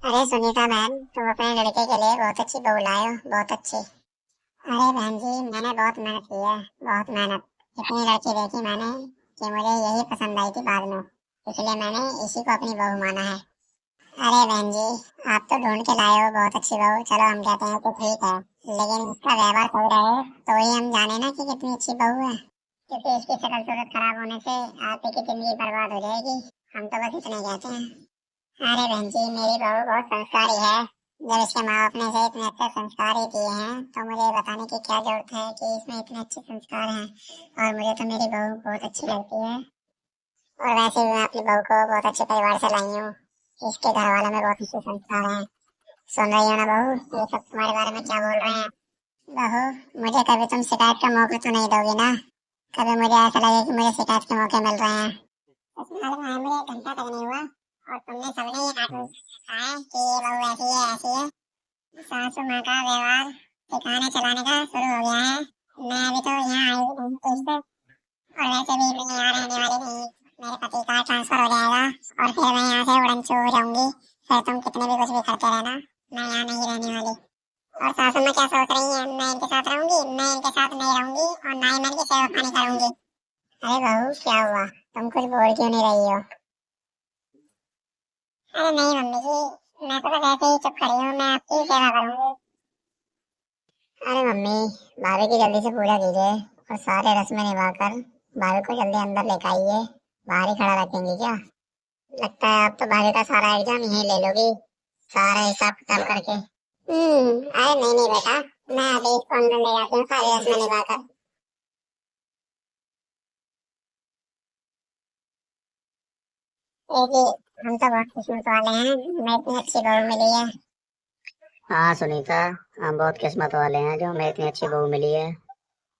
अरे सुनीता बहन, तुम अपने लड़के के लिए बहुत अच्छी बहू लाए हो, बहुत अच्छी। अरे बहन जी, मैंने बहुत मेहनत की है, बहुत मेहनत। इतनी लड़की देखी मैंने कि मुझे यही पसंद आई थी बाद में, इसलिए मैंने इसी को अपनी बहू माना है। अरे बहन जी, आप तो ढूंढ के लाए हो बहुत अच्छी बहू, चलो हम कहते हैं कि ठीक है। लेकिन इसका व्यवहार सही रहे तो ही हम जाने ना कि कितनी अच्छी बहू है। क्योंकि इसकी शक्ल सूरत खराब होने से आप ही की जिंदगी बर्बाद हो जाएगी। हम तो बस इतने कहते हैं। अरे बहन जी, मेरी बहू बहुत संस्कारी है। जब इसके माँ बाप ने इसे इतने अच्छे संस्कार ही दिए हैं तो मुझे बताने की क्या जरूरत है कि इसमें इतने अच्छे संस्कार हैं। और मुझे तो मेरी बहू बहुत अच्छी लगती है। और वैसे भी मैं अपनी बहू को बहुत अच्छे परिवार से लाई हूँ। इसके घर वालों में बहुत अच्छे संस्कार हैं। सुन रही हो ना बहू, ये सब तुम्हारे बारे में क्या बोल रहे हैं? बहू, मुझे कभी तुम शिकायत का मौका तो नहीं दोगी ना? कभी मुझे ऐसा लगे कि मुझे शिकायत के मौके मिल रहे हैं? इसमें मालूम है, मुझे एक घंटा तक नहीं हुआ और तुमने सबने ये नाटक कहा है कि ये बहू ऐसी है, ऐसी है। सासू माँ का व्यवहार सिखाने चलाने का शुरू हो गया है। मैं अभी तो यहाँ आई हूँ इस पे, और वैसे भी मैं यहाँ रहने वाली नहीं। मेरे पति का ट्रांसफर हो जाएगा और फिर मैं यहाँ से उड़न छू हो जाऊंगी। फिर तुम कितने भी कुछ भी करते रहना, मैं यहाँ नहीं रहने वाली। और सासू माँ क्या सोच रही है, मैं इनके साथ रहूंगी? मैं इनके साथ नहीं रहूंगी और ना ही मैं इनकी सेवा पानी करूंगी। अरे बहू, क्या हुआ? तुम कुछ बोल क्यों नहीं रही हो? अरे नहीं मम्मी जी, मैं तो बस ऐसे ही चुप खड़ी हूँ, मैं आपकी ही सेवा करूंगी। अरे मम्मी, भाभी की जल्दी से पूजा कीजिए और सारे रस्में निभाकर भाभी को जल्दी अंदर लेकर आइए। बाहर ही खड़ा रखेंगी क्या? लगता है आप तो भाभी का सारा एग्जाम यहीं ले लोगी, सारा हिसाब किताब करके। अरे नहीं नहीं बेटा, मैं अभी इसको अंदर ले जाती हूँ सारी रस्में निभाकर। जी, हम तो बहुत किस्मत वाले हैं, हमें इतनी अच्छी बहू मिली है। हाँ सुनीता, हम बहुत किस्मत वाले हैं जो हमें इतनी अच्छी बहू मिली है।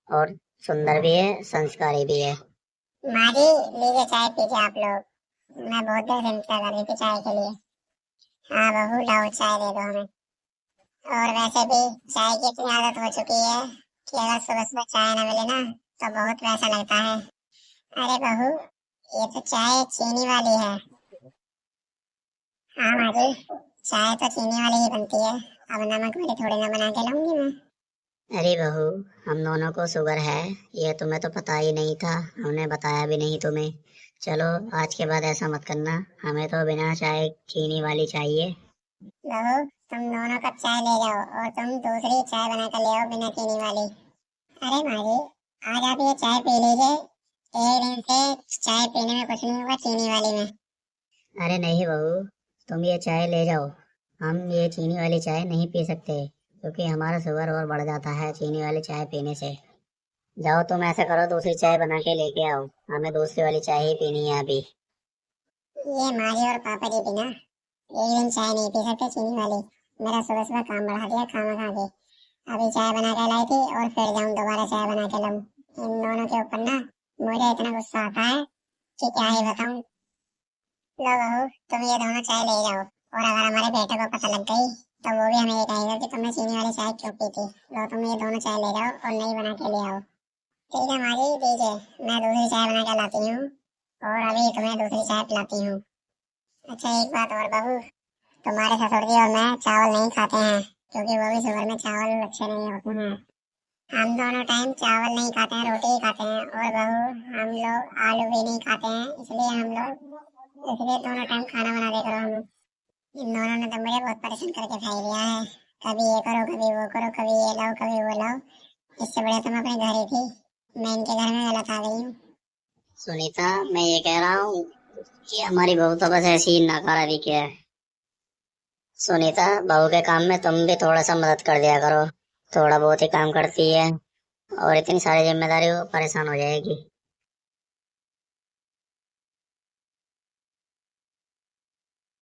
और सुंदर भी है, संस्कारी भी है। माँ जी, लीजिए चाय पीजिए आप लोग। मैं बहुत देर से इंतजार कर रही थी चाय के लिए। हाँ बहू, लाओ चाय दे दो हमें। और वैसे भी चाय की इतनी आदत हो चुकी है कि अगर सुबह सुबह चाय न मिले ना तो बहुत वैसा लगता है। अरे बहू, ये तो चाय चीनी वाली है। हाँ माँ जी, चाय तो चीनी वाली ही बनती है। अब नमक वाली थोड़ी ना बना के लाऊंगी मैं। अरे बहू, हम दोनों को शुगर है, ये तुम्हें तो पता ही नहीं था। हमने बताया भी नहीं तुम्हें। चलो, आज के बाद ऐसा मत करना। हमें तो बिना चाय चीनी वाली चाहिए। बहू, तुम दोनों कप चाय ले जाओ और तुम दूसरी चाय बना कर ले आओ बिना चीनी वाली। अरे माँ जी, आज आप ये चाय पी लीजिए। एक दिन से चाय पीने में कुछ नहीं होगा चीनी वाली में। अरे नहीं बहू, तुम ये चाय ले जाओ। हम ये चीनी वाली चाय नहीं पी सकते, क्योंकि हमारा शुगर और बढ़ जाता है चीनी वाली चाय पीने से। जाओ, तुम ऐसा करो, दूसरी चाय बना के लेके आओ। हमें दूसरी वाली चाय ही पीनी है अभी। ये माँ जी और पापा जी भी ना एक दिन चाय नहीं पी सकते चीनी वाली। मेरा सुबह सुबह काम बढ़ा दिया खाना खा के। अभी चाय बना के लाई थी और फिर जाऊं दोबारा चाय बना के लाऊं। इन दोनों के ऊपर ना मुझे इतना गुस्सा आता है कि क्या ही बताऊं। लो बहू, तुम ये दोनों चाय ले जाओ और अगर हमारे बेटे को पता लग गई तो वो भी हमें ये कहेगा कि तुमने चीनी वाली चाय क्यों पी थी। लो तुम ये दोनों चाय ले जाओ और नई बना के ले आओ। ठीक है माँ जी, दीजिए मैं दूसरी चाय बना के लाती हूँ और अभी तुम्हें दूसरी चाय पिलाती हूँ। अच्छा एक बात और बहू, तुम्हारे ससुर जी और मैं चावल नहीं खाते हैं क्योंकि वो भी शुगर में चावल अच्छे नहीं होते हैं। हम दोनों टाइम चावल नहीं खाते हैं, रोटी ही खाते हैं। और बहू, हम लोग आलू भी नहीं खाते हैं, इसलिए दोनों टाइम खाना बना दे करो हमें। इन दोनों ने तो मुझे बहुत परेशान करके खाई दिया है। कभी ये करो, कभी वो करो, कभी ये लाओ, कभी वो लाओ। इससे बढ़िया तो मैं अपने घर ही थी। मैं इनके घर में गलत आ गई हूँ। सुनीता, मैं ये कह रहा हूँ कि हमारी बहू तो बस ऐसी ही नकारा भी क्या है। सुनीता, बहू के काम में तुम भी थोड़ा सा मदद कर दिया करो। थोड़ा बहुत ही काम करती है और इतनी सारी जिम्मेदारी वो परेशान हो जाएगी।